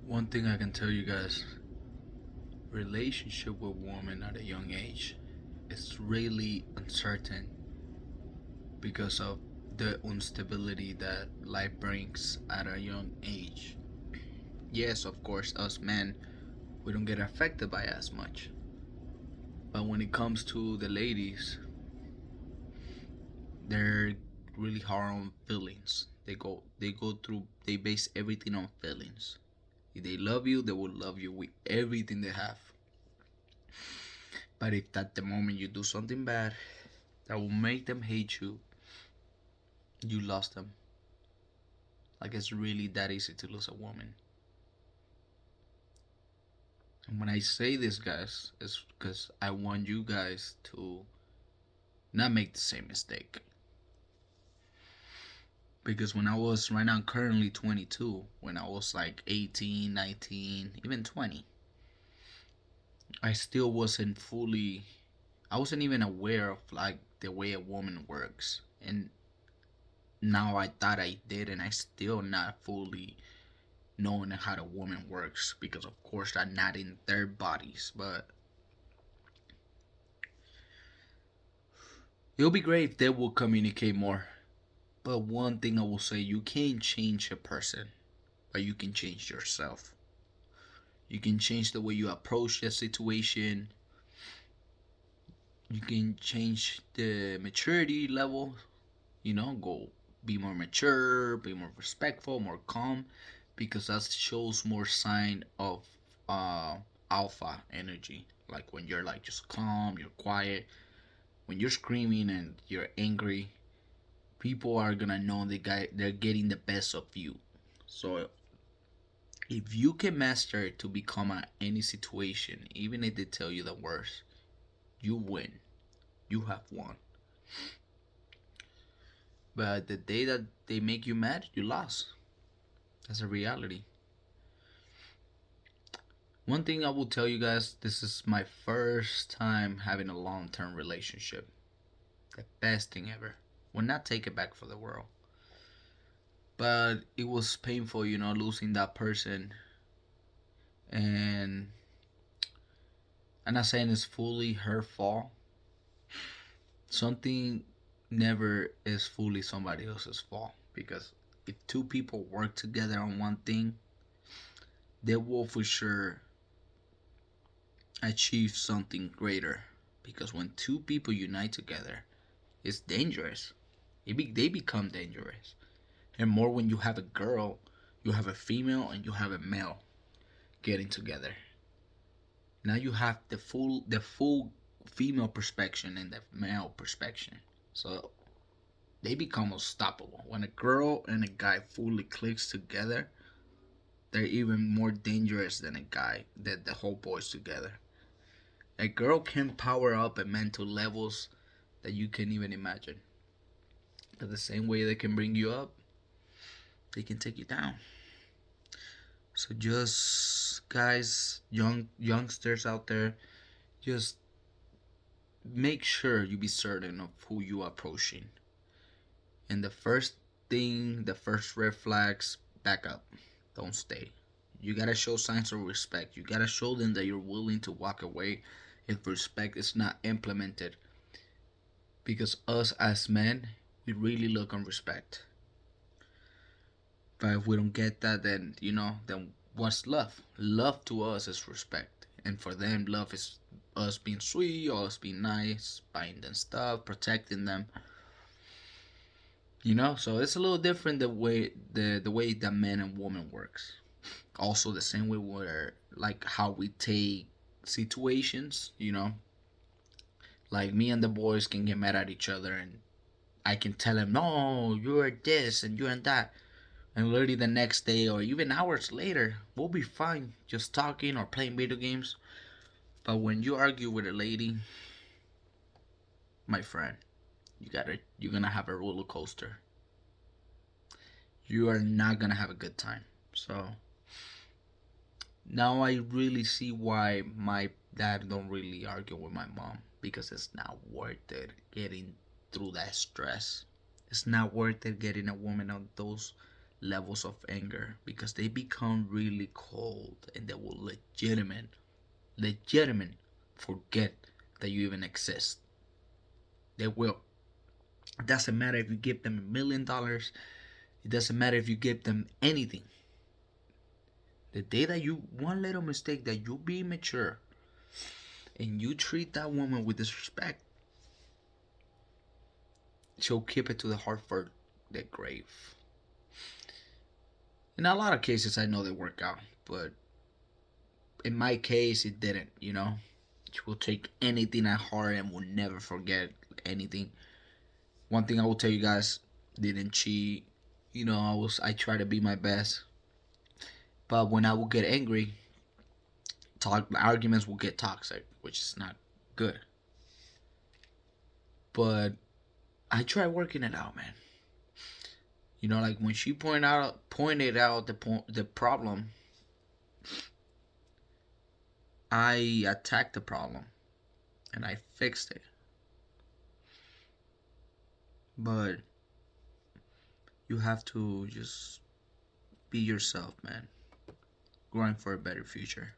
One thing I can tell you guys, relationship with women at a young age is really uncertain because of the instability that life brings at a young age. Yes, of course, us men, we don't get affected by as much. But when it comes to the ladies, they're really hard on feelings. They base everything on feelings. If they love you, they will love you with everything they have. But if at the moment you do something bad that will make them hate you, you lost them. Like it's really that easy to lose a woman. And when I say this, guys, it's because I want you guys to not make the same mistake. Because when I was right now, currently 22, when I was like 18, 19, even 20, I still I wasn't even aware of like the way a woman works. And now I thought I did, and I still not fully knowing how the woman works because of course I'm not in their bodies. But it'll be great if they will communicate more. But one thing I will say, you can't change a person, but you can change yourself. You can change the way you approach the situation. You can change the maturity level. Go be more mature, be more respectful, more calm, because that shows more sign of uh, alpha energy. Like when you're like just calm, you're quiet. When you're screaming and you're angry, people are gonna know they're getting the best of you. So if you can master it to become at any situation, even if they tell you the worst, you win. You have won. But the day that they make you mad, you lost. That's a reality. One thing I will tell you guys, this is my first time having a long-term relationship. The best thing ever. Will not take it back for the world. But it was painful, losing that person. And I'm not saying it's fully her fault. Something never is fully somebody else's fault. Because if two people work together on one thing, they will for sure achieve something greater. Because when two people unite together, it's dangerous. They become dangerous. And more when you have a girl, you have a female, and you have a male getting together. Now you have the full female perspective and the male perspective. So they become unstoppable. When a girl and a guy fully clicks together, they're even more dangerous than a guy that the whole boys together. A girl can power up at mental levels that you can't even imagine. But the same way they can bring you up, they can take you down. So just guys, youngsters out there, just make sure you be certain of who you are approaching. And the first red flags, back up. Don't stay. You gotta show signs of respect. You gotta show them that you're willing to walk away if respect is not implemented. Because us as men, we really look on respect. But if we don't get that, then what's love? Love to us is respect. And for them, love is us being sweet, us being nice, buying them stuff, protecting them. So it's a little different the way that men and women works. Also the same way where like how we take situations, like me and the boys can get mad at each other, and I can tell him, no, you're this and you're that. And literally the next day or even hours later, we'll be fine just talking or playing video games. But when you argue with a lady, my friend, you're gonna have a roller coaster. You are not gonna have a good time. So now I really see why my dad don't really argue with my mom, because it's not worth it getting through that stress. It's not worth it getting a woman on those levels of anger because they become really cold and they will legitimate forget that you even exist. They will. It doesn't matter if you give them $1 million. It doesn't matter if you give them anything. The day that you, one little mistake that you be mature and you treat that woman with disrespect, she'll keep it to the heart for the grave. In a lot of cases, I know they work out, but in my case, it didn't. She will take anything at heart and will never forget anything. One thing I will tell you guys: didn't cheat. I try to be my best, but when I will get angry, arguments will get toxic, which is not good. But I try working it out, man. Like when she pointed out the problem, I attacked the problem and I fixed it. But you have to just be yourself, man. Growing for a better future.